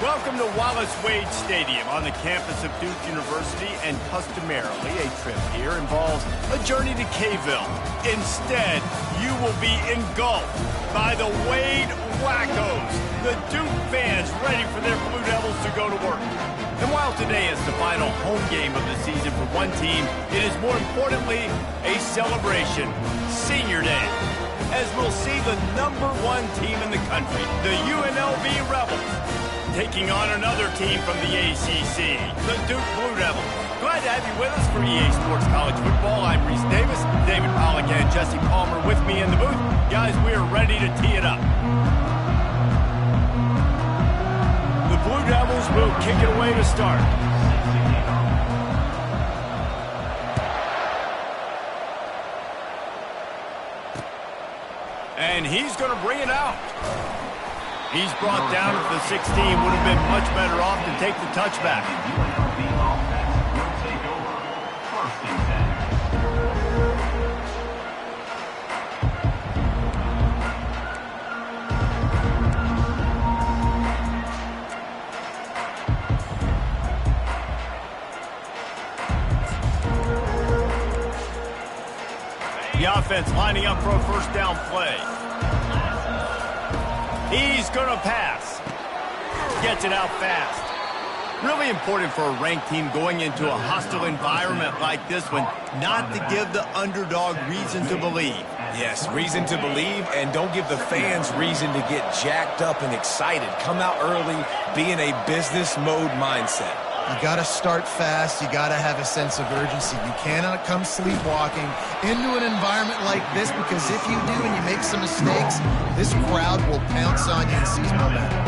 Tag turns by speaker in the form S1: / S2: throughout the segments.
S1: Welcome to Wallace Wade Stadium on the campus of Duke University, and customarily a trip here involves a journey to K-ville. Instead, you will be engulfed by the Wade Wackos, the Duke fans ready for their Blue Devils to go to work. And while today is the final home game of the season for one team, it is more importantly a celebration, Senior Day, as we'll see the #1 team in the country, the UNLV Rebels, taking on another team from the ACC, the Duke Blue Devils. Glad to have you with us for EA Sports College Football. I'm Reese Davis, David Pollack and Jesse Palmer with me in the booth. Guys, we are ready to tee it up. The Blue Devils will kick it away to start. And he's going to bring it out. He's brought down at the 16. Would have been much better off to take the touchback. The offense lining up for a first down play. He's going to pass. Gets it out fast. Really important for a ranked team going into a hostile environment like this one, not to give the underdog reason to believe.
S2: Yes, reason to believe, and don't give the fans reason to get jacked up and excited. Come out early, be in a business mode mindset.
S3: You got to start fast. You got to have a sense of urgency. You cannot come sleepwalking into an environment like this, because if you do and you make some mistakes, this crowd will pounce on you and seize momentum.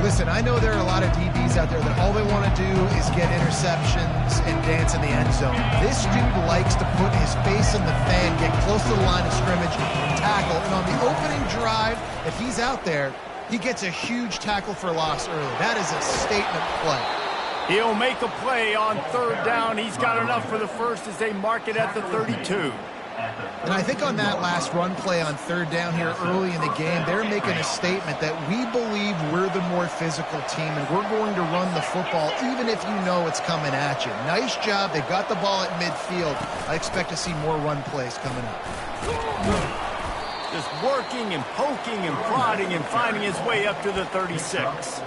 S3: Listen, I know there are a lot of DBs out there that all they want to do is get interceptions and dance in the end zone. This dude likes to put his face in the fan, get close to the line of scrimmage, and tackle. And on the opening drive, if he's out there, he gets a huge tackle for loss early. That is a statement play.
S1: He'll make a play on third down. He's got enough for the first as they mark it at the 32.
S3: And I think on that last run play on third down here early in the game, they're making a statement that we believe we're the more physical team and we're going to run the football even if you know it's coming at you. Nice job. They got the ball at midfield. I expect to see more run plays coming up.
S1: Just working and poking and prodding and finding his way up to the 36.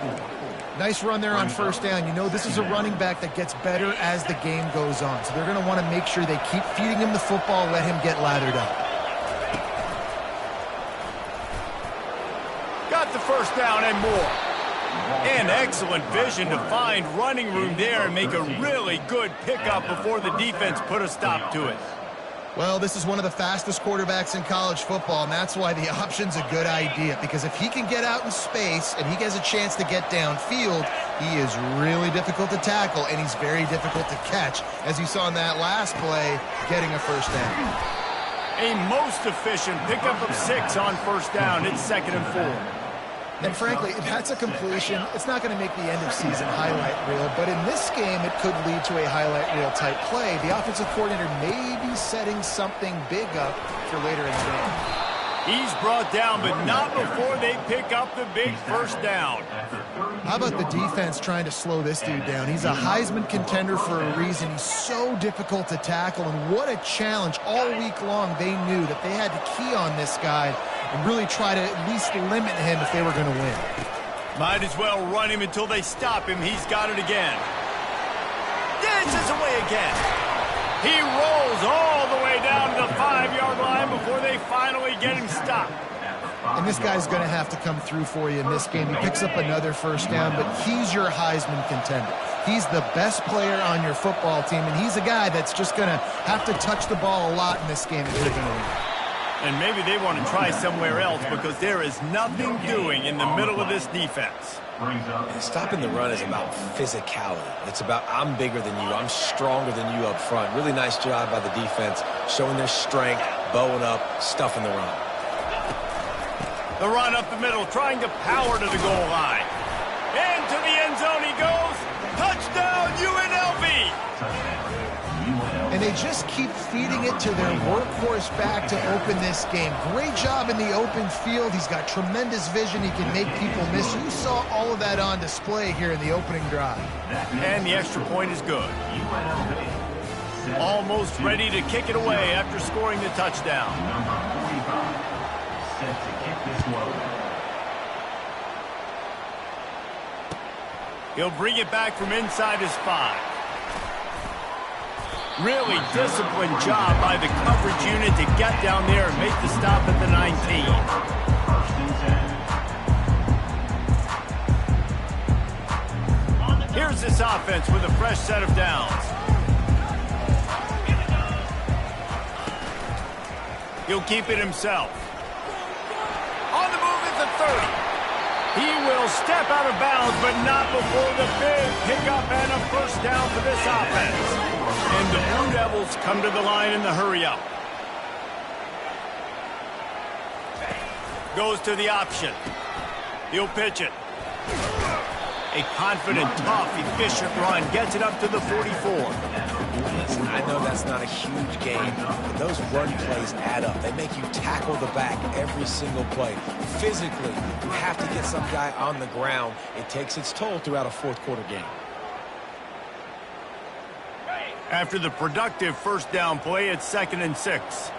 S3: Nice run there on first down. You know, this is a running back that gets better as the game goes on. So they're going to want to make sure they keep feeding him the football, let him get lathered up.
S1: Got the first down and more. And excellent vision to find running room there and make a really good pickup before the defense put a stop to it.
S3: Well, this is one of the fastest quarterbacks in college football, and that's why the option's a good idea, because if he can get out in space and he has a chance to get downfield, he is really difficult to tackle, and he's very difficult to catch, as you saw in that last play, getting a first down.
S1: A most efficient pickup of 6 on first down. It's 2nd and 4.
S3: And frankly, if that's a completion, it's not going to make the end-of-season highlight reel. But in this game, it could lead to a highlight reel type play. The offensive coordinator may be setting something big up for later in the game.
S1: He's brought down, but not before they pick up the big first down.
S3: How about the defense trying to slow this dude down? He's a Heisman contender for a reason. He's so difficult to tackle, and what a challenge. All week long, they knew that they had to key on this guy and really try to at least limit him if they were going to win.
S1: Might as well run him until they stop him. He's got it again. Dances away again. He rolls all the way down to the 5-yard line before they finally get him stopped.
S3: And this guy's going to have to come through for you in this game. He picks up another first down, but he's your Heisman contender. He's the best player on your football team, and he's a guy that's just going to have to touch the ball a lot in this game if they're going to win.
S1: And maybe they want to try somewhere else because there is nothing doing in the middle of this defense.
S2: And stopping the run is about physicality. It's about I'm bigger than you, I'm stronger than you up front. Really nice job by the defense, showing their strength, bowing up, stuffing the run.
S1: The run up the middle, trying to power to the goal line. And to the end zone he goes. Touchdown, UNLV!
S3: and they just keep feeding it to their workhorse back to open this game. Great job in the open field. He's got tremendous vision. He can make people miss. You saw all of that on display here in the opening drive.
S1: And the extra point is good. Almost ready to kick it away after scoring the touchdown.
S4: Number 45, set to kick this one.
S1: He'll bring it back from inside his 5. Really disciplined job by the coverage unit to get down there and make the stop at the 19. Here's this offense with a fresh set of downs. He'll keep it himself. On the move at the 30. He will step out of bounds, but not before the big pickup and a first down for this offense. And the Blue Devils come to the line in the hurry-up. Goes to the option. He'll pitch it. A confident, tough, efficient run gets it up to the 44.
S2: Listen, I know that's not a huge game, but those run plays add up. They make you tackle the back every single play. Physically, you have to get some guy on the ground. It takes its toll throughout a fourth-quarter game.
S1: After the productive first down play, it's 2nd and 6.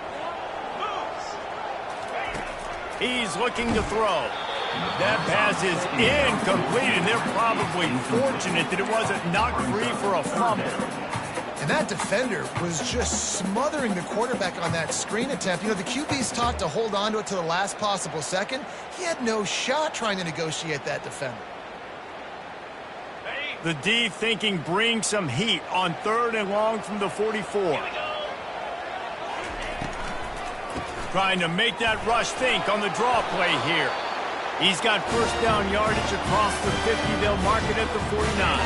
S1: He's looking to throw. That pass is incomplete, and they're probably fortunate that it wasn't knocked free for a fumble.
S3: And that defender was just smothering the quarterback on that screen attempt. You know, the QB's taught to hold on to it to the last possible second. He had no shot trying to negotiate that defender.
S1: The D thinking bring some heat on 3rd and long from the 44. Trying to make that rush think on the draw play here. He's got first down yardage across the 50. They'll mark it at the 49.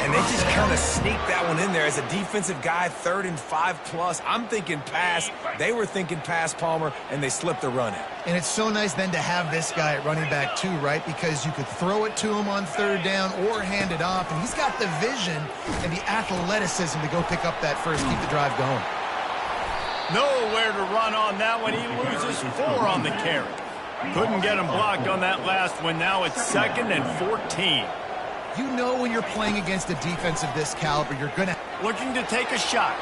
S2: And they just kind of sneak that one in there as a defensive guy, 3rd and 5+. I'm thinking pass. They were thinking pass, Palmer, and they slipped the run in.
S3: And it's so nice then to have this guy at running back too, right? Because you could throw it to him on 3rd down or hand it off. And he's got the vision and the athleticism to go pick up that first, keep the drive going.
S1: Nowhere to run on that one. He loses 4 on the carry. Couldn't get him blocked on that last one. Now it's 2nd and 14.
S3: You know when you're playing against a defense of this caliber, you're going to...
S1: Looking to take a shot.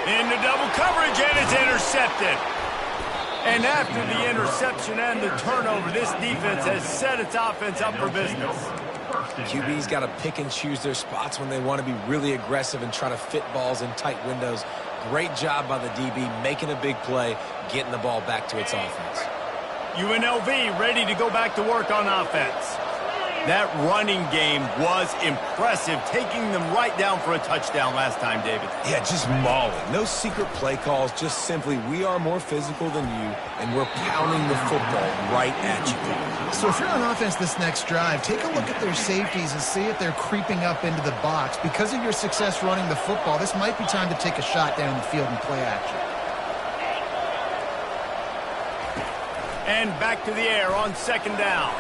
S1: Into double coverage, and it's intercepted. And after the interception and the turnover, this defense has set its offense up for business.
S2: QB's got to pick and choose their spots when they want to be really aggressive and try to fit balls in tight windows. Great job by the DB, making a big play, getting the ball back to its offense.
S1: UNLV ready to go back to work on offense. That running game was impressive, taking them right down for a touchdown last time, David.
S2: Yeah, just mauling. No secret play calls, just simply we are more physical than you, and we're pounding the football right at you.
S3: So if you're on offense this next drive, take a look at their safeties and see if they're creeping up into the box. Because of your success running the football, this might be time to take a shot down the field and play action.
S1: And back to the air on 2nd down.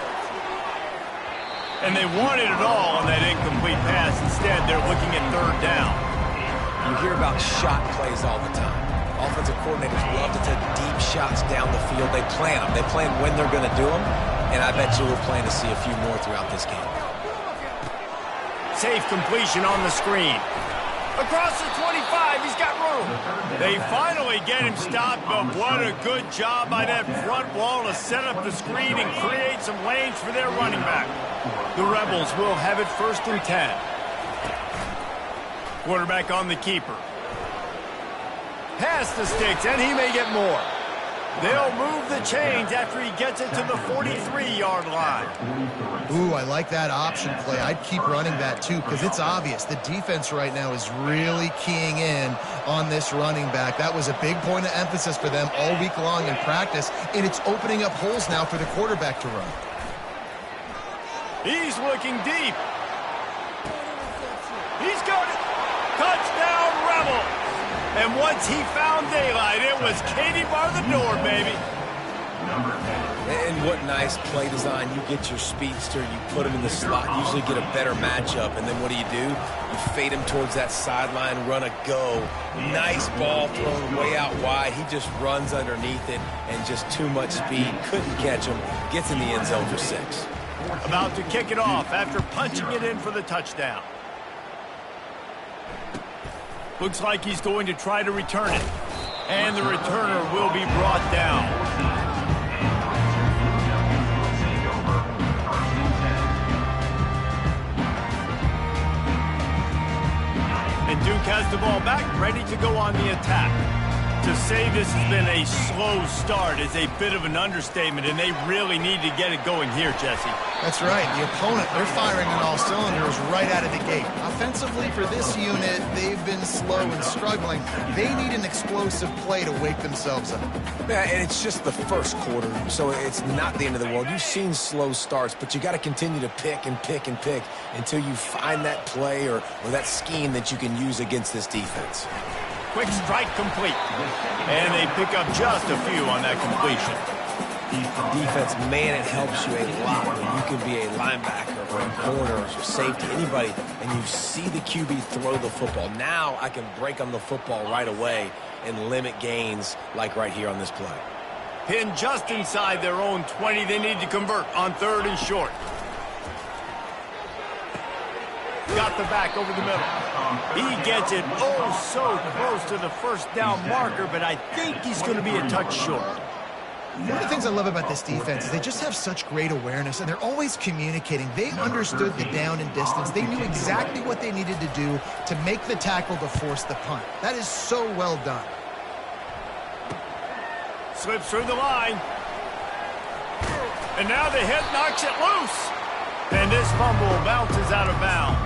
S1: And they wanted it all on that incomplete pass. Instead, they're looking at 3rd down.
S2: You hear about shot plays all the time. Offensive coordinators love to take deep shots down the field. They plan them. They plan when they're going to do them. And I bet you we'll plan to see a few more throughout this game.
S1: Safe completion on the screen. Across the 25, he's got room. They finally get him stopped, but what a good job by that front wall to set up the screen and create some lanes for their running back. The Rebels will have it 1st and 10. Quarterback on the keeper. Pass the sticks, and he may get more. They'll move the chains after he gets it to the 43-yard line.
S3: Ooh, I like that option play. I'd keep running that too because it's obvious the defense right now is really keying in on this running back. That was a big point of emphasis for them all week long in practice, and it's opening up holes now for the quarterback to run.
S1: He's looking deep. He's got it. Touchdown, Rebels. And once he found daylight, it was Katie bar the door, baby.
S4: number 10.
S2: And what nice play design. You get your speedster, you put him in the slot, usually get a better matchup, and then what do? You fade him towards that sideline, run a go. Nice ball thrown way out wide. He just runs underneath it, and just too much speed. Couldn't catch him. Gets in the end zone for 6.
S1: About to kick it off after punching it in for the touchdown. Looks like he's going to try to return it. And the returner will be brought down. And Duke has the ball back, ready to go on the attack. To say this has been a slow start is a bit of an understatement, and they really need to get it going here, Jesse.
S3: That's right. The opponent, they're firing on all cylinders right out of the gate. Offensively, for this unit, they've been slow and struggling. They need an explosive play to wake themselves up.
S2: Yeah, and it's just the first quarter, so it's not the end of the world. You've seen slow starts, but you got to continue to pick and pick and pick until you find that play or that scheme that you can use against this defense.
S1: Quick strike complete. And they pick up just a few on that completion.
S2: Defense, man, it helps you a lot when you can be a linebacker or a corner or safety, anybody, and you see the QB throw the football. Now I can break on the football right away and limit gains like right here on this play.
S1: Pinned just inside their own 20. They need to convert on 3rd and short. Got the back over the middle. He gets it so close to the first down marker, but I think he's going to be a touch short.
S3: One of the things I love about this defense is they just have such great awareness, and they're always communicating. They understood the down and distance. They knew exactly what they needed to do to make the tackle to force the punt. That is so well done.
S1: Slips through the line. And now the hit knocks it loose. And this fumble bounces out of bounds.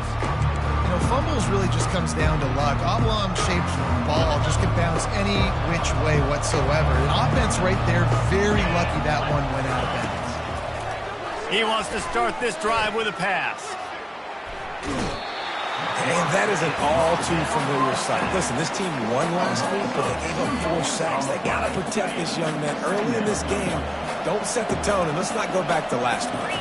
S3: You know, fumbles really just comes down to luck. Oblong-shaped ball just can bounce any which way whatsoever. An offense right there, very lucky that one went out of bounds.
S1: He wants to start this drive with a pass.
S2: And that is an all-too-familiar sight. Listen, this team won last week, but they gave up 4 sacks. They got to protect this young man early in this game. Don't set the tone, and let's not go back to last week.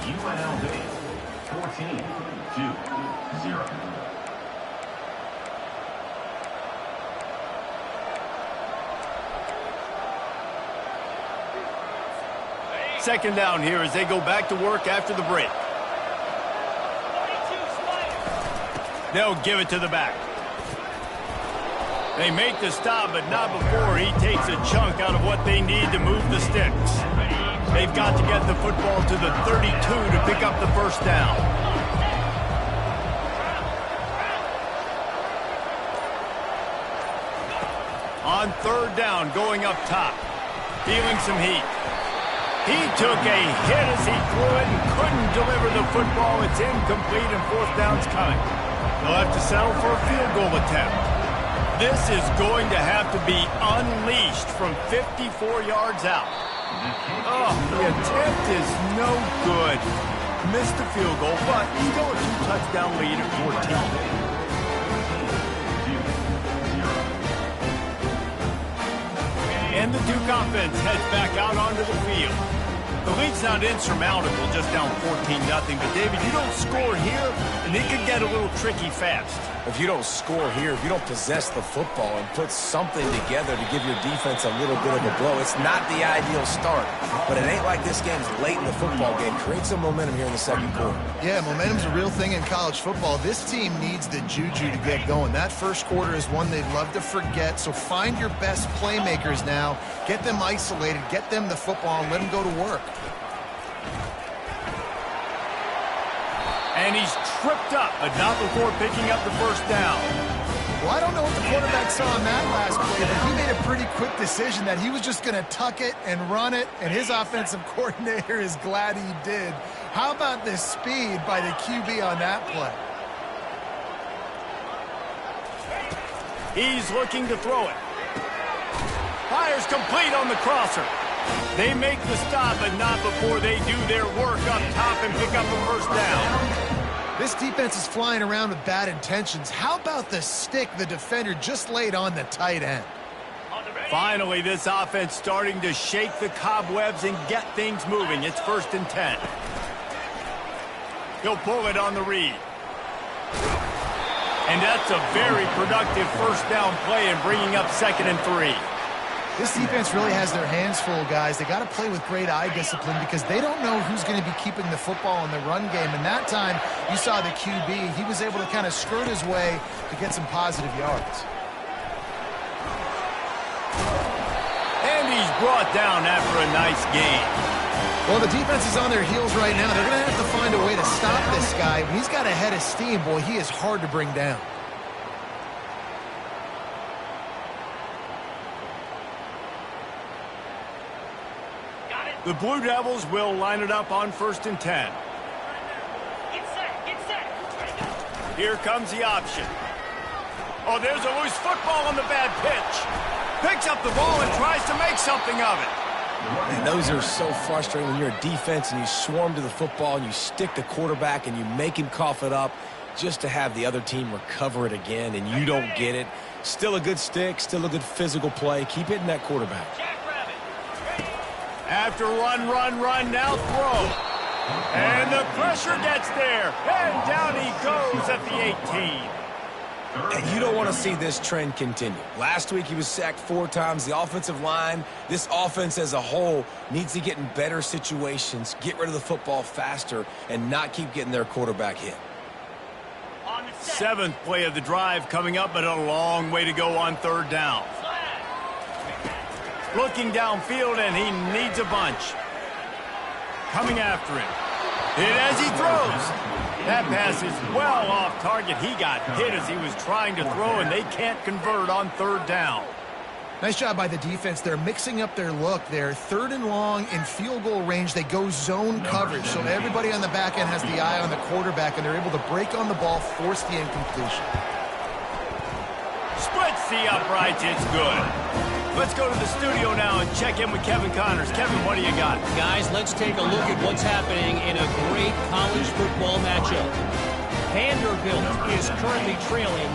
S4: UNLV 14-2-0.
S1: Second down here as they go back to work after the break. They'll give it to the back. They make the stop, but not before he takes a chunk out of what they need to move the sticks. They've got to get the football to the 32 to pick up the first down. On 3rd down, going up top. Feeling some heat. He took a hit as he threw it and couldn't deliver the football. It's incomplete and 4th down's coming. They'll have to settle for a field goal attempt. This is going to have to be unleashed from 54 yards out. Oh, the attempt is no good. Missed the field goal, but still a 2-touchdown lead at 14. And the Duke offense heads back out onto the field. The lead's not insurmountable, just down 14-0. But, David, you don't score here, and it could get a little tricky fast.
S2: If you don't score here, if you don't possess the football and put something together to give your defense a little bit of a blow, it's not the ideal start. But it ain't like this game's late in the football game. Create some momentum here in the second quarter.
S3: Yeah, momentum's a real thing in college football. This team needs the juju to get going. That first quarter is one they'd love to forget. So find your best playmakers now. Get them isolated. Get them the football and let them go to work.
S1: And he's tripped up, but not before picking up the first down.
S3: Well, I don't know what the quarterback saw on that last play, but he made a pretty quick decision that he was just going to tuck it and run it, and his offensive coordinator is glad he did. How about the speed by the QB on that play?
S1: He's looking to throw it. Fires complete on the crosser. They make the stop, but not before they do their work up top and pick up a first down.
S3: This defense is flying around with bad intentions. How about the stick the defender just laid on the tight end?
S1: Finally, this offense starting to shake the cobwebs and get things moving. It's 1st and 10. He'll pull it on the read. And that's a very productive first down play and bringing up 2nd and 3.
S3: This defense really has their hands full, guys. They got to play with great eye discipline because they don't know who's going to be keeping the football in the run game. And that time, you saw the QB. He was able to kind of skirt his way to get some positive yards.
S1: And he's brought down after a nice gain.
S3: Well, the defense is on their heels right now. They're going to have to find a way to stop this guy. When he's got a head of steam, boy, he is hard to bring down.
S1: The Blue Devils will line it up on 1st and 10.
S5: Get set.
S1: Here comes the option. Oh, there's a loose football on the bad pitch. Picks up the ball and tries to make something of it.
S2: And those are so frustrating when you're a defense and you swarm to the football and you stick the quarterback and you make him cough it up just to have the other team recover it again and you don't get it. Still a good stick, still a good physical play. Keep hitting that quarterback.
S1: After run, now throw. And the pressure gets there. And down he goes at the 18.
S2: And you don't want to see this trend continue. Last week he was sacked 4 times. The offensive line, this offense as a whole, needs to get in better situations, get rid of the football faster, and not keep getting their quarterback hit.
S1: 7th play of the drive coming up, but a long way to go on 3rd down. Looking downfield, and he needs a bunch. Coming after him. Hit as he throws. That pass is well off target. He got hit as he was trying to throw, and they can't convert on 3rd down.
S3: Nice job by the defense. They're mixing up their look there. 3rd and long in field goal range. They go zone coverage, so everybody on the back end has the eye on the quarterback, and they're able to break on the ball, force the incompletion.
S1: Splits the uprights. It's good. Let's go to the studio now and check in with Kevin Connors. Kevin, what do you got?
S6: Guys, let's take a look at what's happening in a great college football matchup. Vanderbilt is currently trailing,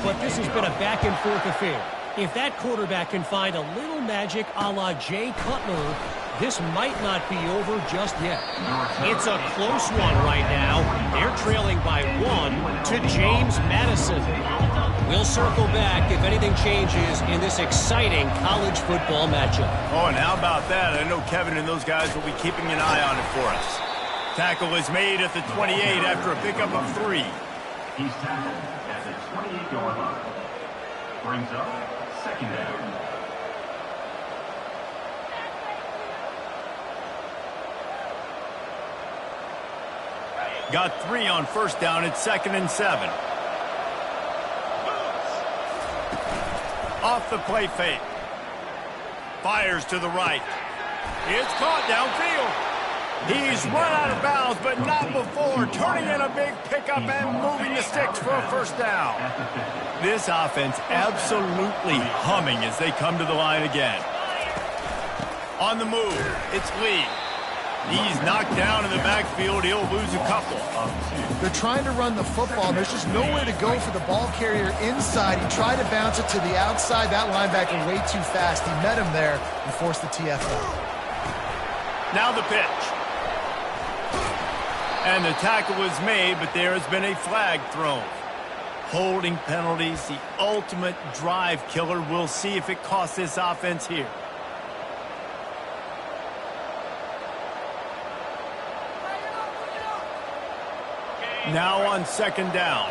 S6: but this has been a back-and-forth affair. If that quarterback can find a little magic a la Jay Cutler, this might not be over just yet. It's a close one right now. They're trailing by 1 to James Madison. We'll circle back if anything changes in this exciting college football matchup.
S1: Oh, and how about that? I know Kevin and those guys will be keeping an eye on it for us. Tackle is made at the 28 after a pickup of 3.
S4: He's tackled at the 28-yard line. Brings up 2nd down.
S1: Got 3 on 1st down. It's 2nd and 7. Off the play fake. Fires to the right. It's caught downfield. He's run out of bounds, but not before turning in a big pickup and moving the sticks for a first down. This offense absolutely humming as they come to the line again. On the move, it's Lee. He's knocked down in the backfield. He'll lose a couple.
S3: They're trying to run the football. There's just nowhere to go for the ball carrier inside. He tried to bounce it to the outside. That linebacker way too fast. He met him there and forced the TFL.
S1: Now the pitch. And the tackle is made, but there has been a flag thrown. Holding penalties, the ultimate drive killer. We'll see if it costs this offense here. Now on 2nd down.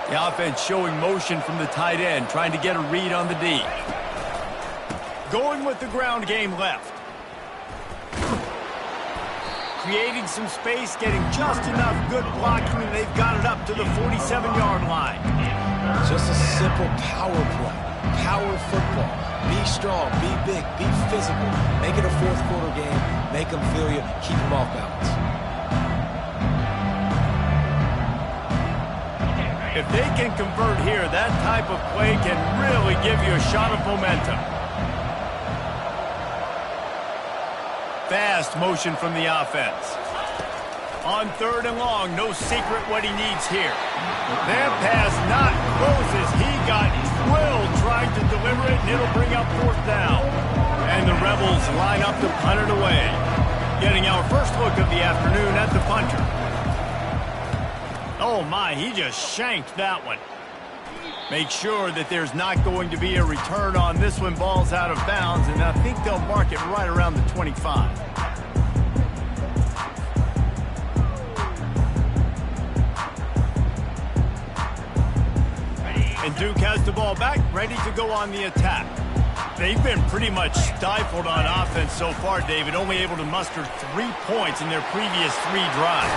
S1: The offense showing motion from the tight end, trying to get a read on the D. Going with the ground game left. Creating some space, getting just enough good blocking, and they've got it up to the 47-yard line.
S2: Just a simple power play. Power football. Be strong, be big, be physical. Make it a 4th quarter game. Make them feel you. Keep them off balance.
S1: If they can convert here, that type of play can really give you a shot of momentum. Fast motion from the offense. On 3rd and long, no secret what he needs here. That pass not Moses. He got drilled trying to deliver it, and it'll bring up 4th down. And the Rebels line up to punt it away. Getting our first look of the afternoon at the punter. Oh my, he just shanked that one. Make sure that there's not going to be a return on this one. Ball's out of bounds, and I think they'll mark it right around the 25. And Duke has the ball back, ready to go on the attack. They've been pretty much stifled on offense so far, David, only able to muster 3 points in their previous 3 drives.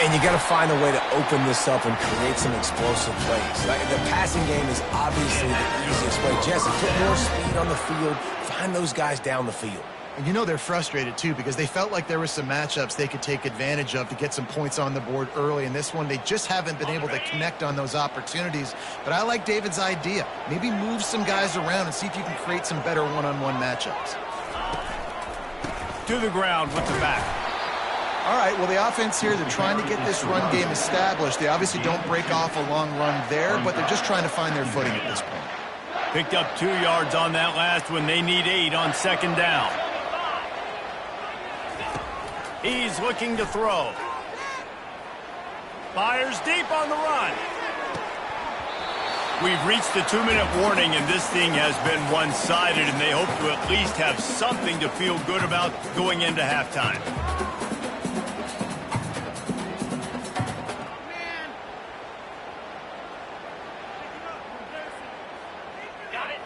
S2: And you got to find a way to open this up and create some explosive plays. The passing game is obviously the easiest way. Jesse, put more speed on the field. Find those guys down the field.
S3: And you know they're frustrated, too, because they felt like there were some matchups they could take advantage of to get some points on the board early. In this one, they just haven't been able to connect on those opportunities. But I like David's idea. Maybe move some guys around and see if you can create some better one-on-one matchups.
S1: To the ground with the back.
S3: All right, well, the offense here, they're trying to get this run game established. They obviously don't break off a long run there, but they're just trying to find their footing at this point.
S1: Picked up 2 yards on that last one. They need 8 on 2nd down. He's looking to throw. Fires deep on the run. We've reached the 2-minute warning, and this thing has been one-sided, and they hope to at least have something to feel good about going into halftime.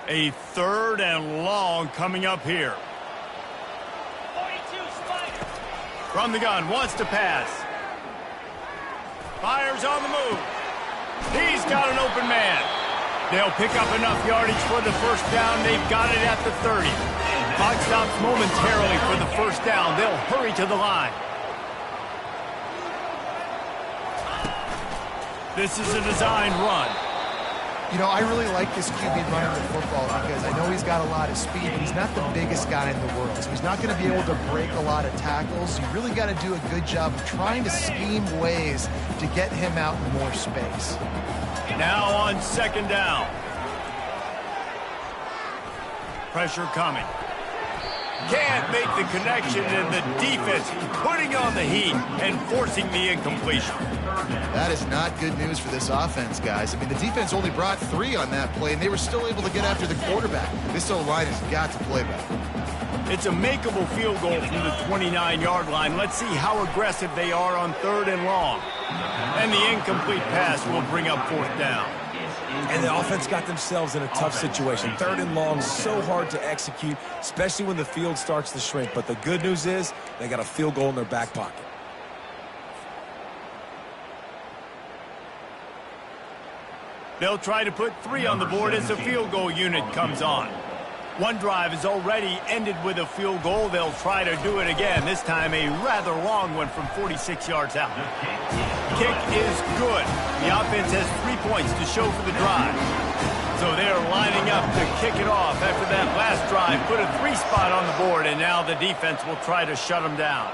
S1: A 3rd and long coming up here. From the gun, wants to pass. Fires on the move. He's got an open man. They'll pick up enough yardage for the first down. They've got it at the 30. Clock stops momentarily for the first down. They'll hurry to the line. This is a designed run.
S3: You know, I really like this QB running the football because I know he's got a lot of speed, but he's not the biggest guy in the world. So he's not going to be able to break a lot of tackles. You really got to do a good job of trying to scheme ways to get him out in more space.
S1: Now on 2nd down. Pressure coming. Can't make the connection, and the defense putting on the heat and forcing the incompletion.
S3: That is not good news for this offense, guys. I mean, the defense only brought 3 on that play, and they were still able to get after the quarterback. This O-line has got to play better.
S1: It's a makeable field goal from the 29-yard line. Let's see how aggressive they are on 3rd and long. And the incomplete pass will bring up 4th down.
S2: And the offense got themselves in a tough situation. 3rd and long, so hard to execute, especially when the field starts to shrink. But the good news is they got a field goal in their back pocket.
S1: They'll try to put 3 on the board as the field goal unit comes on. One drive is already ended with a field goal. They'll try to do it again, this time a rather long one from 46 yards out. Kick is good. The offense has 3 points to show for the drive. So they're lining up to kick it off after that last drive. Put a 3 spot on the board, and now the defense will try to shut them down.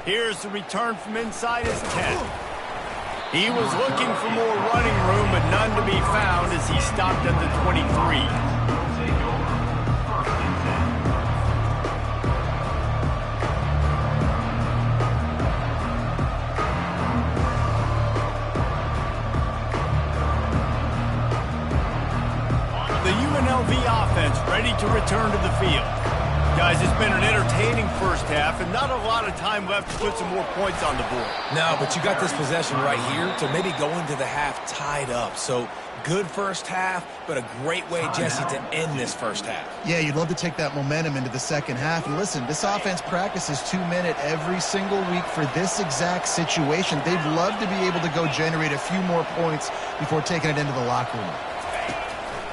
S1: Here's the return from inside his 10. He was looking for more running room, but none to be found as he stopped at the 23. The UNLV offense ready to return to the field. Guys, it's been an entertaining first half and not a lot of time left to put some more points on the board.
S2: No, but you got this possession right here to maybe go into the half tied up. So good first half, but a great way, Jesse, to end this first half.
S3: Yeah, you'd love to take that momentum into the second half. And listen, this offense practices 2-minute every single week for this exact situation. They'd love to be able to go generate a few more points before taking it into the locker room.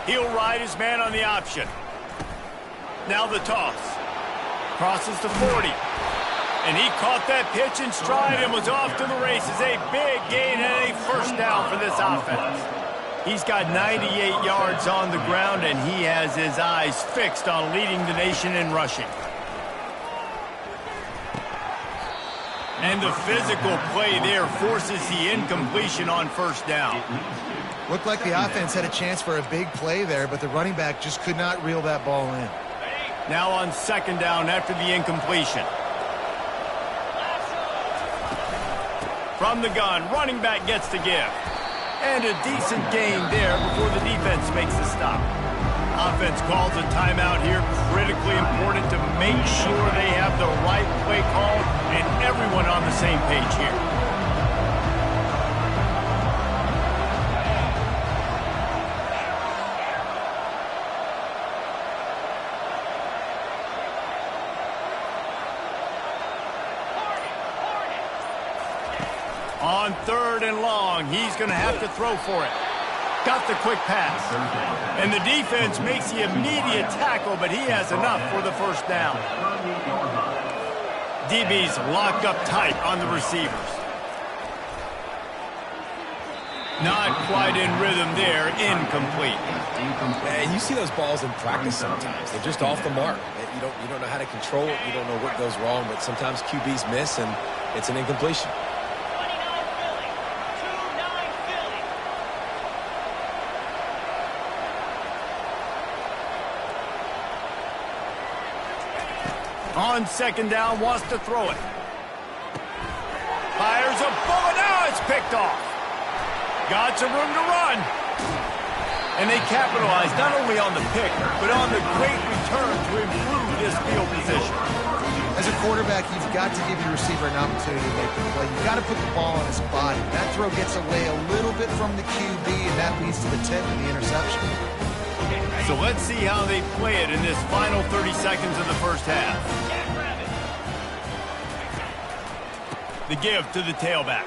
S1: He'll ride his man on the option. Now the toss. Crosses to 40. And he caught that pitch in stride and was off to the races. A big gain and a first down for this offense. He's got 98 yards on the ground, and he has his eyes fixed on leading the nation in rushing. And the physical play there forces the incompletion on first down.
S3: Looked like the offense had a chance for a big play there, but the running back just could not reel that ball in.
S1: Now on second down after the incompletion. From the gun, running back gets to give. And a decent gain there before the defense makes the stop. Offense calls a timeout here, critically important to make sure they have the right play call and everyone on the same page here. On third and long, he's going to have to throw for it. Got the quick pass. And the defense makes the immediate tackle, but he has enough for the first down. DB's locked up tight on the receivers. Not quite in rhythm there, incomplete.
S2: And you see those balls in practice sometimes. They're just off the mark. You don't know how to control it. You don't know what goes wrong, but sometimes QBs miss, and it's an incompletion.
S1: On second down, wants to throw it. Fires a bullet. Now it's picked off. Got some room to run. And they capitalize not only on the pick, but on the great return to improve this field position.
S3: As a quarterback, you've got to give your receiver an opportunity to make the play. You've got to put the ball on his body. That throw gets away a little bit from the QB, and that leads to the tip and the interception.
S1: So let's see how they play it in this final 30 seconds of the first half. The give to the tailback.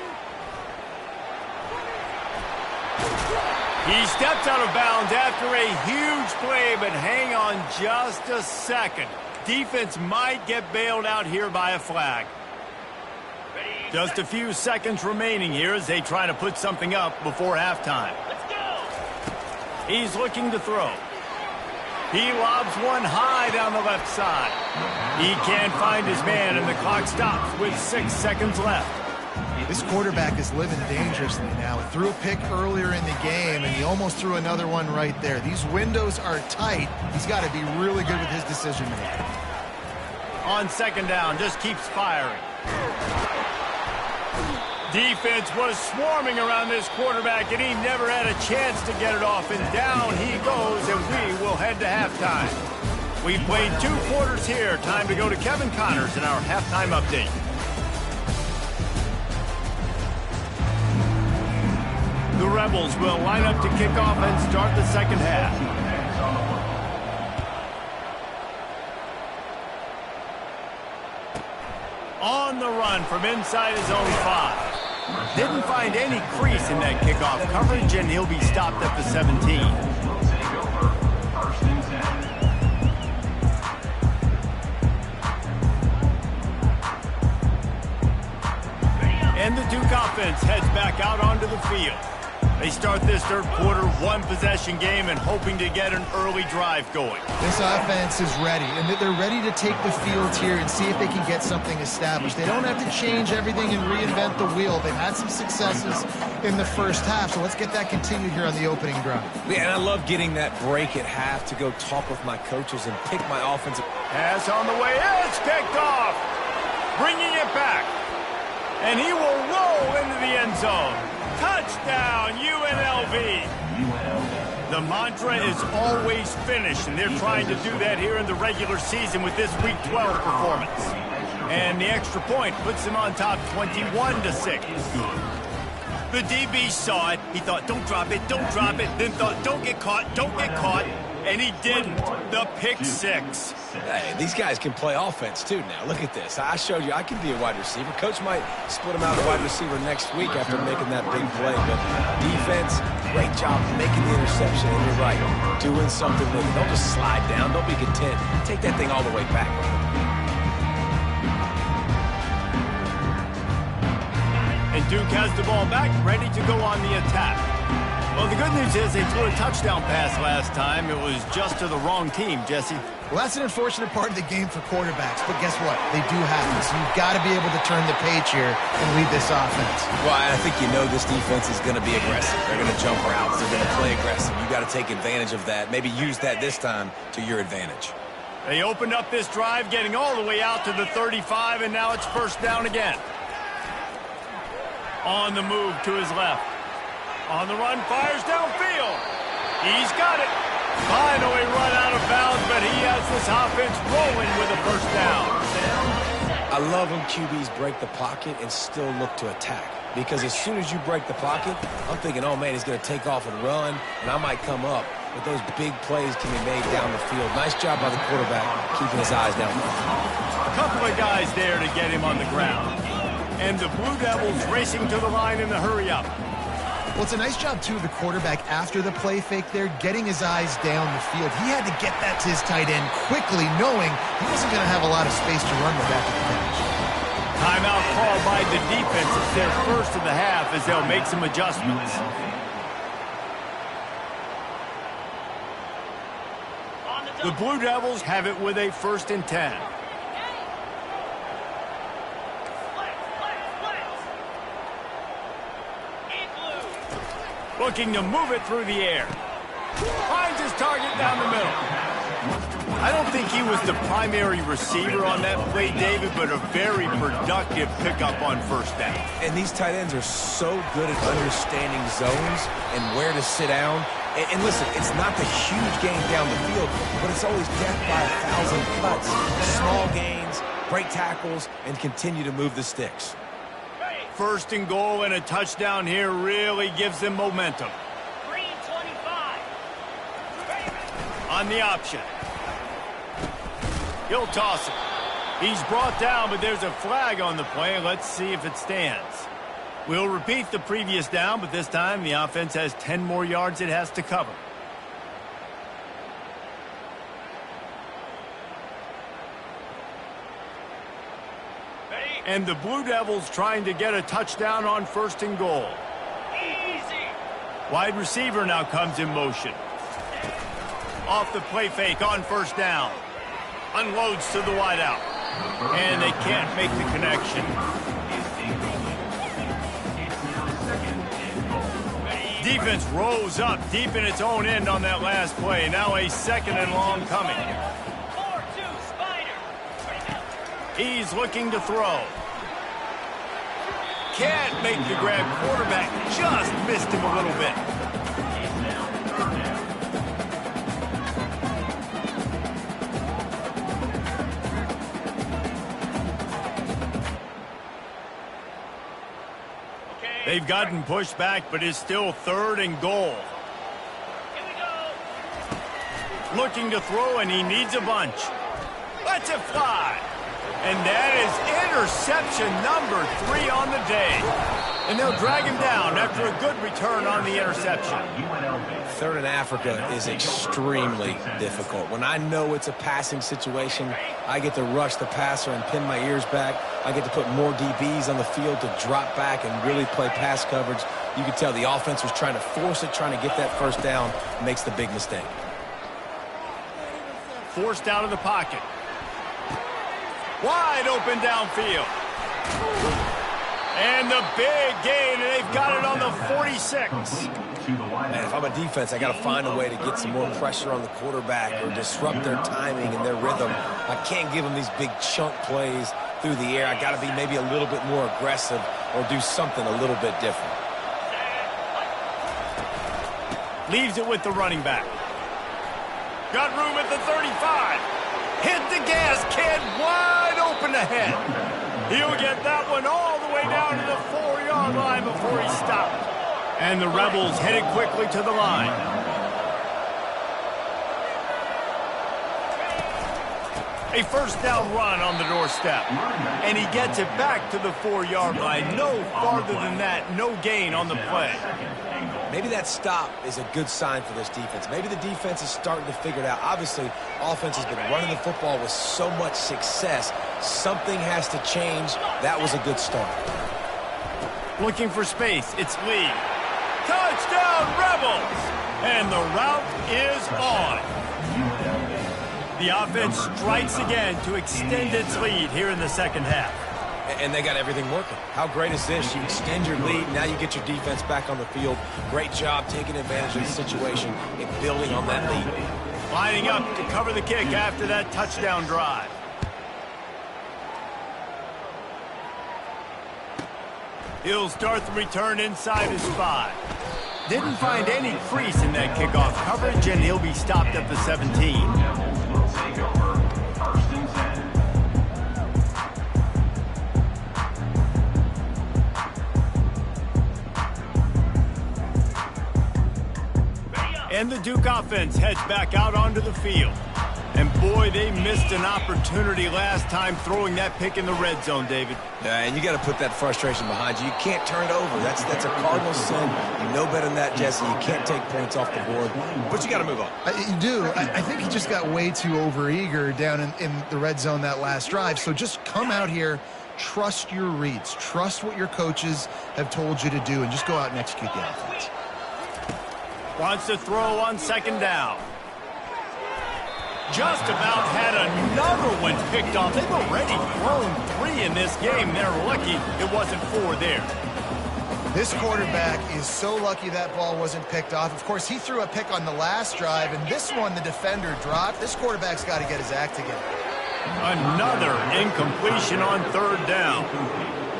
S1: He steps out of bounds after a huge play, but hang on just a second. Defense might get bailed out here by a flag. Just a few seconds remaining here as they try to put something up before halftime. He's looking to throw. He lobs one high down the left side. He can't find his man, and the clock stops with 6 seconds left.
S3: This quarterback is living dangerously now. He threw a pick earlier in the game, and he almost threw another one right there. These windows are tight. He's got to be really good with his decision-making.
S1: On second down, just keeps firing. Defense was swarming around this quarterback, and he never had a chance to get it off. And down he goes, and we will head to halftime. We've played 2 quarters here. Time to go to Kevin Connors in our halftime update. The Rebels will line up to kick off and start the second half. On the run from inside his own 5. Didn't find any crease in that kickoff coverage, and he'll be stopped at the 17. And the Duke offense heads back out onto the field. They start this third quarter one-possession game and hoping to get an early drive going.
S3: This offense is ready, and they're ready to take the field here and see if they can get something established. They don't have to change everything and reinvent the wheel. They've had some successes in the first half, so let's get that continued here on the opening drive.
S2: Yeah, and I love getting that break at half to go talk with my coaches and pick my offensive.
S1: Pass on the way. It's picked off. Bringing it back. And he will roll into the end zone. Touchdown, UNLV. The mantra is always finish, and they're trying to do that here in the regular season with this Week 12 performance. And the extra point puts them on top 21-6. The DB saw it. He thought, don't drop it, then thought, don't get caught, and he didn't. The pick 6.
S2: Hey, these guys can play offense, too, now. Look at this. I showed you I can be a wide receiver. Coach might split him out a wide receiver next week after making that big play. But defense, great job making the interception. And you're right, doing something with it. Don't just slide down. Don't be content. Take that thing all the way back.
S1: And Duke has the ball back, ready to go on the attack. Well, the good news is they threw a touchdown pass last time. It was just to the wrong team, Jesse.
S3: Well, that's an unfortunate part of the game for quarterbacks, but guess what? They do happen, so you've got to be able to turn the page here and lead this offense.
S2: Well, I think you know this defense is going to be aggressive. They're going to jump routes. They're going to play aggressive. You've got to take advantage of that. Maybe use that this time to your advantage.
S1: They opened up this drive, getting all the way out to the 35, and now it's first down again. On the move to his left. On the run, fires downfield. He's got it. Finally run out of bounds, but he has this offense rolling with a first down.
S2: I love when QBs break the pocket and still look to attack. Because as soon as you break the pocket, I'm thinking, oh, man, he's going to take off and run, and I might come up. But those big plays can be made down the field. Nice job by the quarterback, keeping his eyes down.
S1: A couple of guys there to get him on the ground. And the Blue Devils racing to the line in the hurry-up.
S3: Well, it's a nice job, too, of the quarterback after the play fake there, getting his eyes down the field. He had to get that to his tight end quickly, knowing he wasn't going to have a lot of space to run with after the catch.
S1: Timeout called by the defense. It's their first of the half as they'll make some adjustments. The Blue Devils have it with a 1st and 10. Looking to move it through the air. Finds his target down the middle. I don't think he was the primary receiver on that play, David, but a very productive pickup on first down.
S2: And these tight ends are so good at understanding zones and where to sit down. And listen, it's not the huge gain down the field, but it's always death by 1,000 cuts. Small gains, break tackles, and continue to move the sticks.
S1: 1st and goal and a touchdown here really gives them momentum.
S6: Green 25.
S1: On the option. He'll toss it. He's brought down, but there's a flag on the play. Let's see if it stands. We'll repeat the previous down, but this time the offense has 10 more yards it has to cover. And the Blue Devils trying to get a touchdown on 1st and goal.
S6: Easy.
S1: Wide receiver now comes in motion. Off the play fake on 1st down. Unloads to the wideout. And they can't make the connection. Defense rose up deep in its own end on that last play. Now a 2nd and long coming.
S6: 4-2 Spider.
S1: He's looking to throw. Can't make the grab. Quarterback just missed him a little bit. They've gotten pushed back, but it's still 3rd and goal.
S6: Here we go.
S1: Looking to throw, and he needs a bunch. Lets it fly. And that is interception number 3 on the day. And they'll drag him down after a good return on the interception.
S2: 3rd in Africa is extremely difficult. When I know it's a passing situation, I get to rush the passer and pin my ears back. I get to put more DBs on the field to drop back and really play pass coverage. You can tell the offense was trying to force it, trying to get that 1st down, makes the big mistake.
S1: Forced out of the pocket. Wide open downfield. And the big gain, and they've got it on the 46.
S2: Man, if I'm a defense, I got to find a way to get some more pressure on the quarterback or disrupt their timing and their rhythm. I can't give them these big chunk plays through the air. I got to be maybe a little bit more aggressive or do something a little bit different.
S1: Leaves it with the running back. Got room at the 35. Hit the gas, kid. Wide open ahead. He'll get that one all the way down to the 4-yard line before he stopped. And the Rebels headed quickly to the line. A 1st down run on the doorstep. And he gets it back to the 4-yard line. No farther than that, no gain on the play.
S2: Maybe that stop is a good sign for this defense. Maybe the defense is starting to figure it out. Obviously, offense has been running the football with so much success. Something has to change. That was a good start.
S1: Looking for space. It's Lee. Touchdown, Rebels! And the route is on. The offense strikes again to extend its lead here in the second half.
S2: And they got everything working. How great is this? You extend your lead, now you get your defense back on the field. Great job taking advantage of the situation and building on that lead.
S1: Lining up to cover the kick after that touchdown drive. He'll start the return inside his 5. Didn't find any crease in that kickoff coverage, and he'll be stopped at the 17.
S4: Will take over 1st and 10.
S1: And the Duke offense heads back out onto the field. And boy, they missed an opportunity last time throwing that pick in the red zone, David.
S2: Yeah, and you got to put that frustration behind you. You can't turn it over. That's a cardinal sin. You know better than that, Jesse. You can't take points off the board, but you got to move on.
S3: You do. I think he just got way too overeager down in the red zone that last drive. So just come out here, trust your reads, trust what your coaches have told you to do, and just go out and execute the offense.
S1: Wants to throw on 2nd down. Just about had another one picked off. They've already thrown 3 in this game. They're lucky it wasn't 4 there.
S3: This quarterback is so lucky that ball wasn't picked off. Of course, he threw a pick on the last drive, and this one the defender dropped. This quarterback's got to get his act together.
S1: Another incompletion on 3rd down.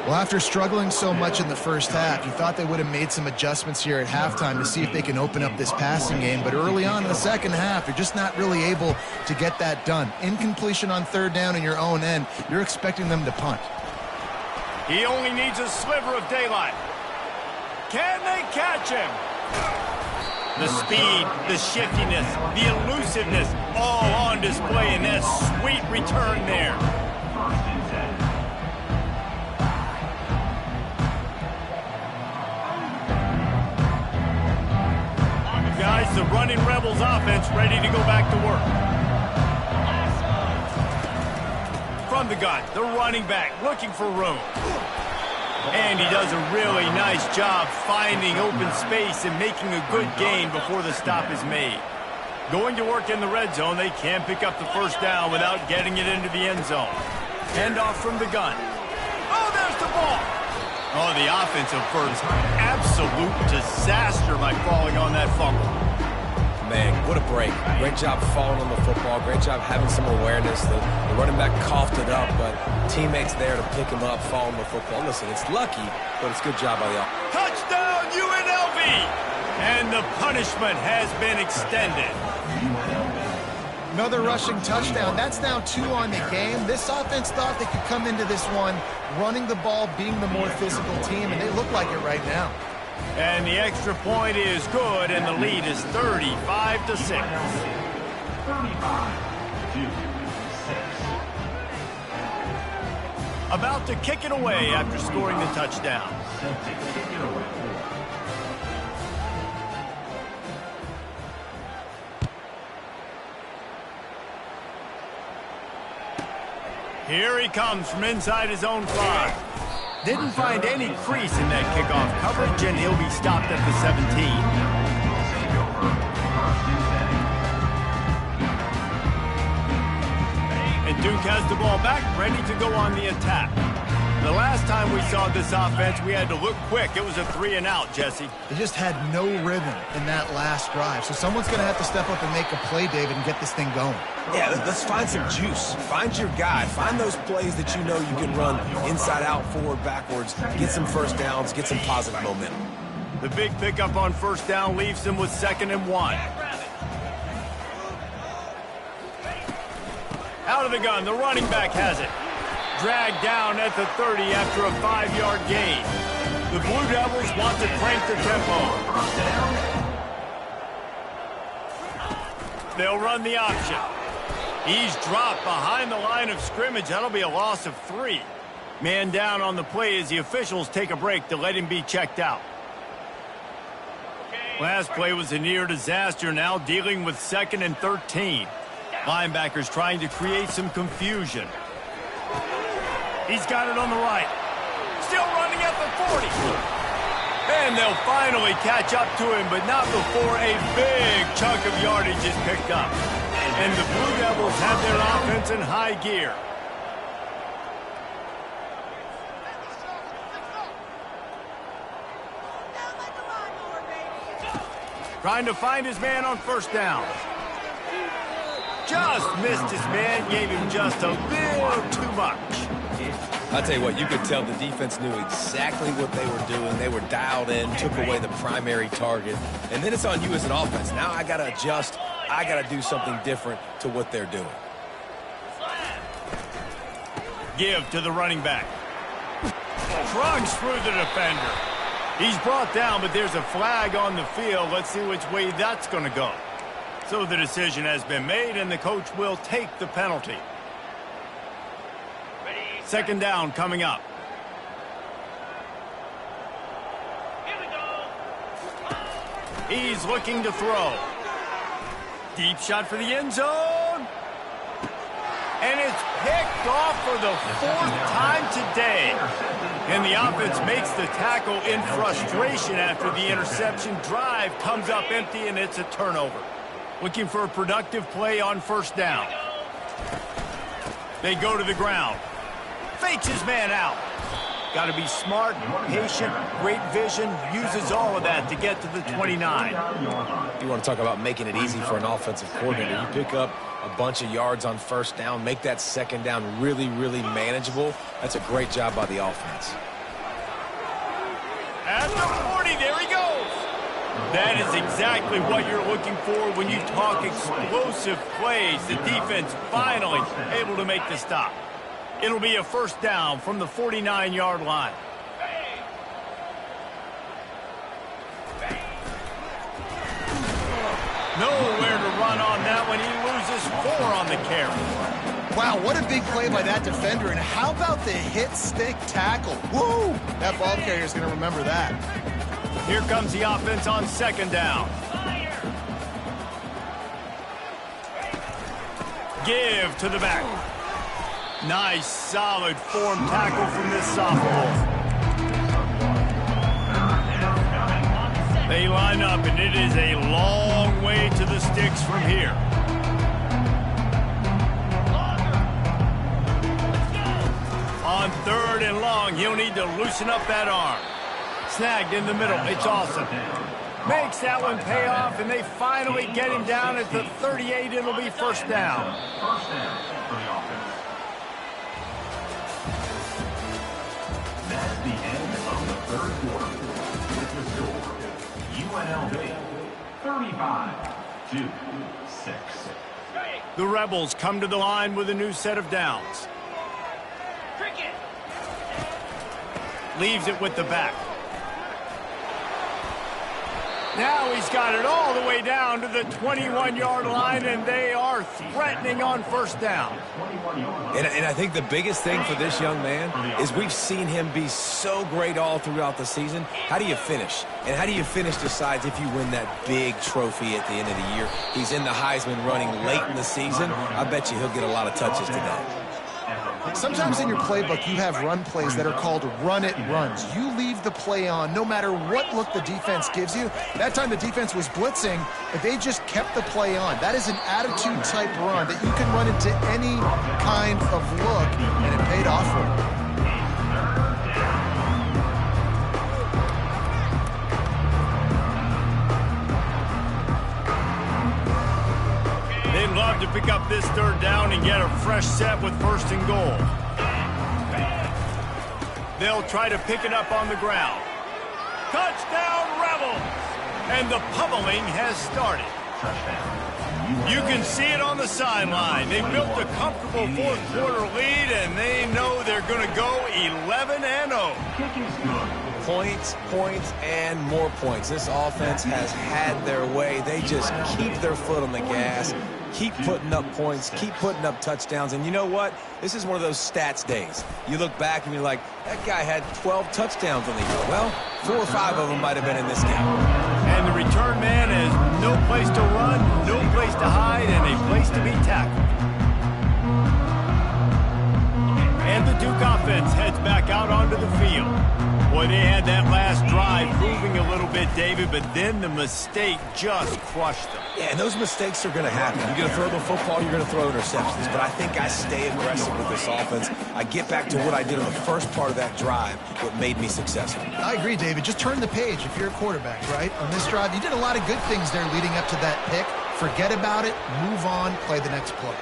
S3: Well, after struggling so much in the first half, you thought they would have made some adjustments here at halftime to see if they can open up this passing game. But early on in the second half, you're just not really able to get that done. Incompletion on 3rd down in your own end, you're expecting them to punt.
S1: He only needs a sliver of daylight. Can they catch him? The speed, the shiftiness, the elusiveness, all on display in that sweet return there.
S4: 1st and 10.
S1: Guys, the running Rebels offense ready to go back to work. From the gun, the running back looking for room. And he does a really nice job finding open space and making a good gain before the stop is made. Going to work in the red zone, they can pick up the 1st down without getting it into the end zone. Handoff from the gun. Oh, there's the ball. Oh, the offensive first. Absolute disaster by falling on that fumble.
S2: Man, what a break. Great job falling on the football. Great job having some awareness. The running back coughed it up, but teammates there to pick him up, fall on the football. Listen, it's lucky, but it's good job by the offense.
S1: Touchdown, UNLV! And the punishment has been extended.
S3: Another rushing touchdown. That's now 2 on the game. This offense thought they could come into this one running the ball, being the more physical team, and they look like it right now.
S1: And the extra point is good, and the lead is 35-6.
S4: 35-6.
S1: About to kick it away after scoring the touchdown.
S4: Set to kick it away.
S1: Here he comes from inside his own 5. Didn't find any crease in that kickoff coverage, and he'll be stopped at the 17. And Duke has the ball back, ready to go on the attack. The last time we saw this offense, we had to look quick. It was a 3-and-out, Jesse.
S3: They just had no rhythm in that last drive. So someone's going to have to step up and make a play, David, and get this thing going.
S2: Yeah, let's find some juice. Find your guy. Find those plays that you know you can run inside out, forward, backwards. Get some 1st downs. Get some positive momentum.
S1: The big pickup on 1st down leaves him with 2nd and 1. Out of the gun, the running back has it. Dragged down at the 30 after a 5-yard gain. The Blue Devils want to crank the tempo. They'll run the option. He's dropped behind the line of scrimmage. That'll be a loss of 3. Man down on the play as the officials take a break to let him be checked out. Last play was a near disaster, now dealing with 2nd and 13. Linebackers trying to create some confusion. He's got it on the right. Still running at the 40. 40. And they'll finally catch up to him, but not before a big chunk of yardage is picked up. And the Blue Devils have their offense in high gear. Trying to find his man on first down. Just missed his man, gave him just a little too much.
S2: I'll tell you what, you could tell the defense knew exactly what they were doing. They were dialed in, took away the primary target. And then it's on you as an offense. Now I got to adjust. I got to do something different to what they're doing.
S1: Give to the running back. Trucks through the defender. He's brought down, but there's a flag on the field. Let's see which way that's going to go. So the decision has been made, and the coach will take the penalty. Second down coming up. He's looking to throw. Deep shot for the end zone. And it's picked off for the fourth time today. And the offense makes the tackle in frustration after the interception. Drive comes up empty, and it's a turnover. Looking for a productive play on first down. They go to the ground. Fakes his man out. Got to be smart, patient, great vision, uses all of that to get to the 29.
S2: You want to talk about making it easy for an offensive coordinator. You pick up a bunch of yards on first down, make that second down really, really manageable. That's a great job by the offense.
S1: At the 40, there he goes. That is exactly what you're looking for when you talk explosive plays. The defense finally able to make the stop. It'll be a first down from the 49-yard line. Nowhere to run on that one. He loses 4 on the carry.
S3: Wow, what a big play by that defender. And how about the hit stick tackle? Woo! That ball carrier's going to remember that.
S1: Here comes the offense on second down. Give to the back. Nice, solid form tackle from this sophomore. They line up, and it is a long way to the sticks from here. On third and long, he'll need to loosen up that arm. Snagged in the middle. It's awesome. Makes that one pay off, and they finally get him down at the 38. It'll be first down.
S4: First down for the offense. That's the end of the third quarter. With the score, UNLV 35-6.
S1: The Rebels come to the line with a new set of downs. Leaves it with the back. Now he's got it all the way down to the 21-yard line, and they are threatening on first down.
S2: And I think the biggest thing for this young man is we've seen him be so great all throughout the season. How do you finish? And how do you finish decides if you win that big trophy at the end of the year. He's in the Heisman running late in the season. I bet you he'll get a lot of touches today.
S3: Sometimes in your playbook, you have run plays that are called run-it runs. You leave the play on no matter what look the defense gives you. That time the defense was blitzing, but they just kept the play on. That is an attitude-type run that you can run into any kind of look, and it paid off for him.
S1: They'd love to pick up this third down and get a fresh set with first and goal. They'll try to pick it up on the ground. Touchdown, Rebels! And the pummeling has started. You can see it on the sideline. They built a comfortable fourth-quarter lead, and they know they're going to go 11-0.
S2: Points, points, and more points. This offense has had their way. They just keep their foot on the gas, keep putting up points, keep putting up touchdowns. And you know what? This is one of those stats days. You look back and you're like, that guy had 12 touchdowns on the year. Well, 4 or 5 of them might have been in this game.
S1: And the return man has no place to run, no place to hide, and a place to be tackled. And the Duke offense heads back out onto the field. Boy, they had that last drive moving a little bit, David, but then the mistake just crushed them.
S2: Yeah, and those mistakes are going to happen. You're going to throw the football, you're going to throw interceptions. But I think I stay aggressive with this offense. I get back to what I did in the first part of that drive, what made me successful.
S3: I agree, David. Just turn the page if you're a quarterback, right? On this drive, you did a lot of good things there leading up to that pick. Forget about it, move on, play the next play.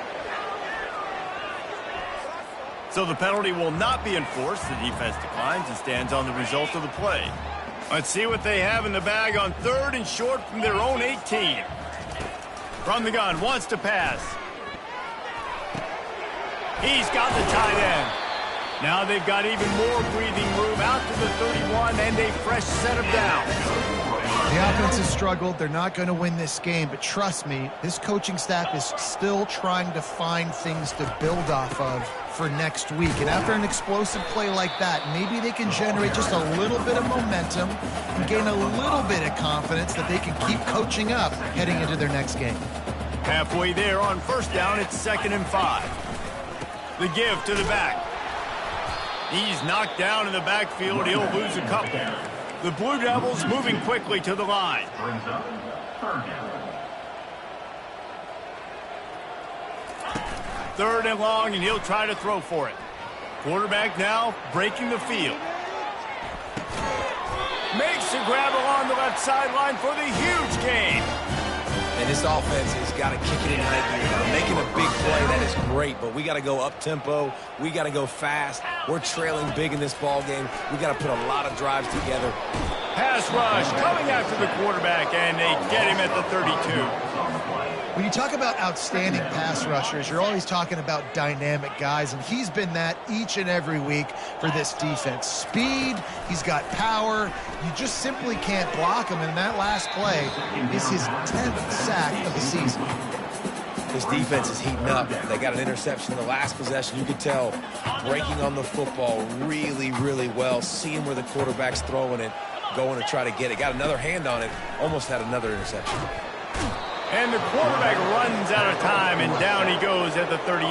S1: So the penalty will not be enforced. The defense declines and stands on the result of the play. Let's see what they have in the bag on 3rd and short from their own 18. From the gun, wants to pass. He's got the tight end. Now they've got even more breathing room out to the 31 and a fresh set of downs.
S3: The offense has struggled. They're not going to win this game, but trust me, this coaching staff is still trying to find things to build off of for next week. And after an explosive play like that, maybe they can generate just a little bit of momentum and gain a little bit of confidence that they can keep coaching up heading into their next game.
S1: Halfway there on 1st down, it's 2nd and 5. The give to the back. He's knocked down in the backfield. He'll lose a couple. The Blue Devils moving quickly to the line.
S4: Brings up 3rd down.
S1: 3rd and long, and he'll try to throw for it. Quarterback now breaking the field. Makes a grab along the left sideline for the huge gain.
S2: And this offense has got to kick it in high gear. Making a big play, that is great, but we got to go up-tempo. We got to go fast. We're trailing big in this ball game. We got to put a lot of drives together.
S1: Pass rush coming after the quarterback, and they get him at the 32.
S3: When you talk about outstanding pass rushers, you're always talking about dynamic guys, and he's been that each and every week for this defense. Speed, he's got power. You just simply can't block him, and that last play is his 10th sack of the season.
S2: This defense is heating up. They got an interception in the last possession. You could tell breaking on the football really, really well, seeing where the quarterback's throwing it, going to try to get it. Got another hand on it, almost had another interception.
S1: And the quarterback runs out of time, and down he goes at the 38.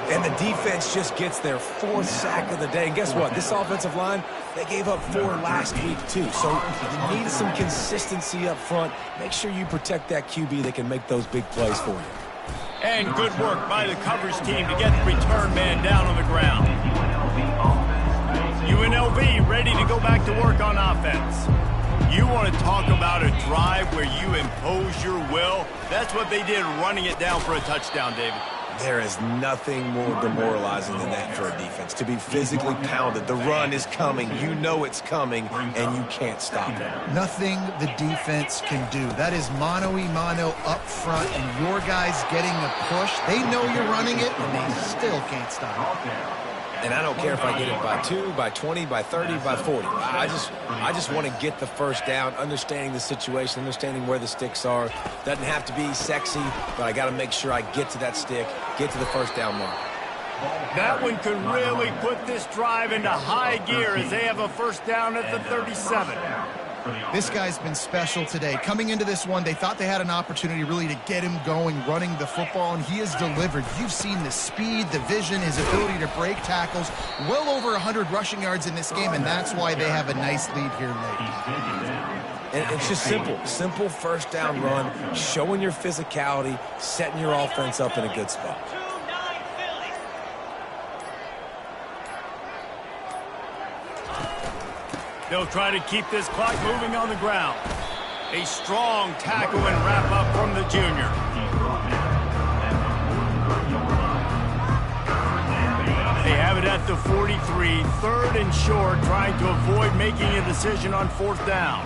S2: And the defense just gets their 4th sack of the day. And guess what? This offensive line, they gave up 4 last week, too. So you need some consistency up front. Make sure you protect that QB that can make those big plays for you.
S1: And good work by the coverage team to get the return man down on the ground. UNLV ready to go back to work on offense. You want to talk about a drive where you impose your will? That's what they did, running it down for a touchdown, David.
S2: There is nothing more demoralizing than that for a defense, to be physically pounded. The run is coming. You know it's coming, and you can't stop it.
S3: Nothing the defense can do. That is mano-a-mano up front, and your guys getting a push. They know you're running it, and they still can't stop it.
S2: And I don't care if I get it by 2, by 20, by 30, by 40. I just want to get the first down, understanding the situation, understanding where the sticks are. Doesn't have to be sexy, but I got to make sure I get to that stick, get to the first down mark.
S1: That one could really put this drive into high gear as they have a first down at the 37.
S3: This guy's been special today. Coming into this one, they thought they had an opportunity really to get him going, running the football, and he has delivered. You've seen the speed, the vision, his ability to break tackles. Well over 100 rushing yards in this game, and that's why they have a nice lead here late.
S2: And it's just simple first down run, showing your physicality, setting your offense up in a good spot.
S1: They'll try to keep this clock moving on the ground. A strong tackle and wrap up from the junior. They have it at the 43, 3rd and short, trying to avoid making a decision on 4th down.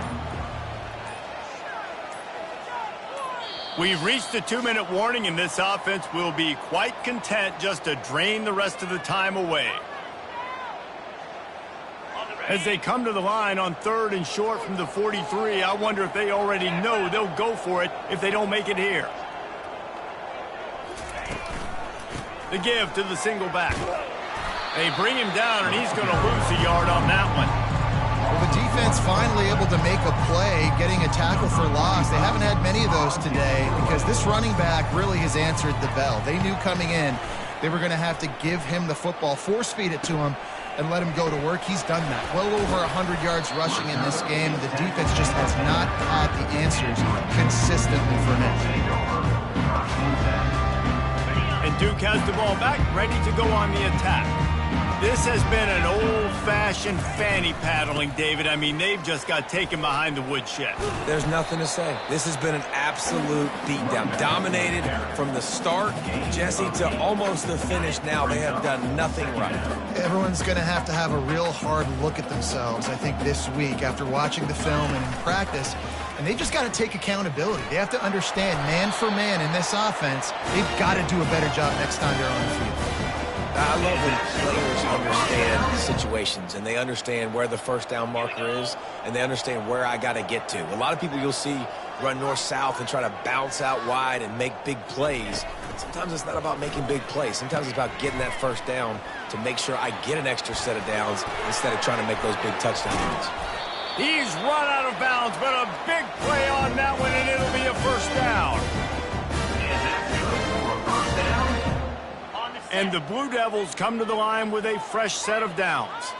S1: We've reached the 2-minute warning, and this offense will be quite content just to drain the rest of the time away. As they come to the line on 3rd and short from the 43, I wonder if they already know they'll go for it if they don't make it here. The give to the single back. They bring him down, and he's going to lose a yard on that one.
S3: Well, the defense finally able to make a play, getting a tackle for loss. They haven't had many of those today because this running back really has answered the bell. They knew coming in They were going to have to give him the football, force-feed it to him, and let him go to work. He's done that. Well over 100 yards rushing in this game. The defense just has not had the answers consistently for him.
S1: And Duke has the ball back, ready to go on the attack. This has been an old-fashioned fanny paddling, David. I mean, they've just got taken behind the woodshed.
S2: There's nothing to say. This has been an absolute beatdown. Dominated from the start, Jesse, to almost the finish now. They have done nothing right.
S3: Everyone's going to have a real hard look at themselves, I think, this week after watching the film and in practice. And they've just got to take accountability. They have to understand, man for man in this offense, they've got to do a better job next time they're on the field.
S2: I love when players understand situations and they understand where the first down marker is and they understand where I got to get to. A lot of people you'll see run north-south and try to bounce out wide and make big plays. Sometimes it's not about making big plays. Sometimes it's about getting that first down to make sure I get an extra set of downs instead of trying to make those big touchdown runs.
S1: He's run out of bounds, but a big play on that one, and it'll be a first down. And the Blue Devils come to the line with a fresh set of downs.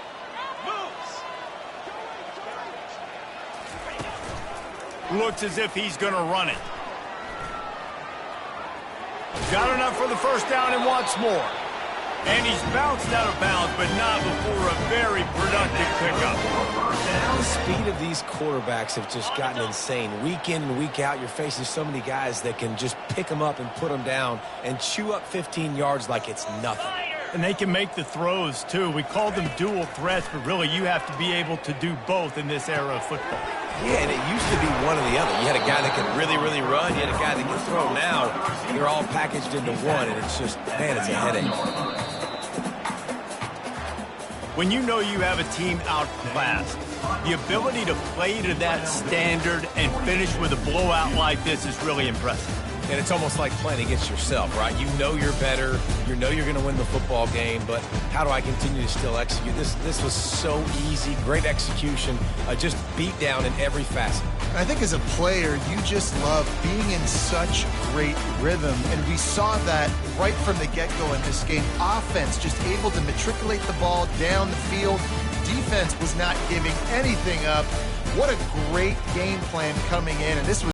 S1: Looks as if he's going to run it. Got enough for the first down and wants more. And he's bounced out of bounds, but not before a very productive pickup.
S2: The speed of these quarterbacks have just gotten insane. Week in and week out, you're facing so many guys that can just pick them up and put them down and chew up 15 yards like it's nothing.
S1: And they can make the throws, too. We call them dual threats, but really you have to be able to do both in this era of football.
S2: Yeah, and it used to be one or the other. You had a guy that could really, really run. You had a guy that could throw. Now, they're all packaged into one, and it's just, man, it's a headache.
S1: When you know you have a team outclassed, the ability to play to that standard and finish with a blowout like this is really impressive.
S2: And it's almost like playing against yourself, right? You know you're better. You know you're going to win the football game, but how do I continue to still execute? This was so easy, great execution, just beat down in every facet.
S3: I think as a player, you just love being in such great rhythm, and we saw that right from the get-go in this game. Offense just able to matriculate the ball down the field. Defense was not giving anything up. What a great game plan coming in, and this was